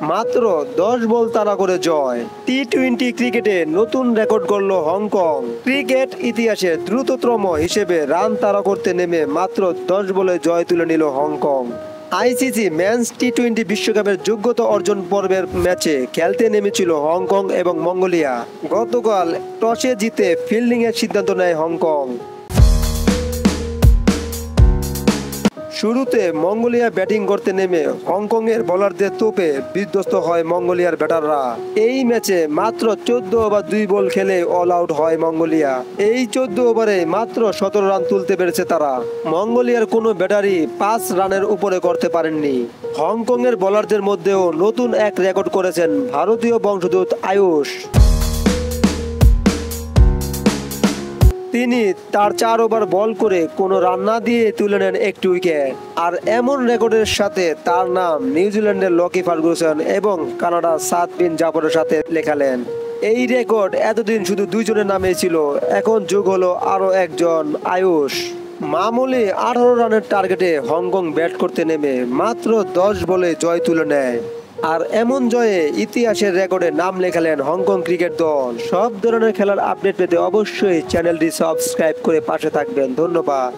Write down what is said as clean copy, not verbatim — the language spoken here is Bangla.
মাত্র 10 বল তাড়া করে জয়। টি-20 ক্রিকেটে নতুন রেকর্ড গড়ল হংকং। ক্রিকেট ইতিহাসে দ্রুততম হিসেবে রান তাড়া করতে নেমে মাত্র 10 বলে জয় তুলে নিল হংকং। আইসিসি মেন্স টি-20 বিশ্বকাপের যোগ্যতা অর্জন পর্বের ম্যাচে খেলতে নেমেছিল হংকং এবং মঙ্গোলিয়া। গতকাল টসে জিতে ফিল্ডিংয়ের সিদ্ধান্ত নেয় হংকং। শুরুতে মঙ্গোলিয়া ব্যাটিং করতে নেমে হংকংয়ের বোলারদের তোপে বিধ্বস্ত হয় মঙ্গোলিয়ার ব্যাটাররা। এই ম্যাচে মাত্র 14 ওভার 2 বল খেলে অল আউট হয় মঙ্গোলিয়া। এই 14 ওভারে মাত্র 17 রান তুলতে পেরেছে তারা। মঙ্গোলিয়ার কোনো ব্যাটারই 5 রানের উপরে করতে পারেননি। হংকংয়ের বোলারদের মধ্যেও নতুন এক রেকর্ড করেছেন ভারতীয় বংশোদ্ভূত আয়ুষ। তিনি তার 4 ওভার বল করে কোনো রান না দিয়ে তুলে নেন একটি উইকেট। আর এমন রেকর্ডের সাথে তার নাম নিউজিল্যান্ডের লকি ফার্গুসন এবং কানাডার সাদ বিন জাফরের সাথে লেখালেন। এই রেকর্ড এতদিন শুধু 2 জনের নামেই ছিল, এখন যোগ হলো আরও একজন আয়ুষ। মামুলি 18 রানের টার্গেটে হংকং ব্যাট করতে নেমে মাত্র 10 বলে জয় তুলে নেয়। আর এমন জয়ে ইতিহাসের রেকর্ডে নাম লেখালেন হংকং ক্রিকেট দল। সব ধরনের খেলার আপডেট পেতে অবশ্যই চ্যানেলটি সাবস্ক্রাইব করে পাশে থাকবেন। ধন্যবাদ।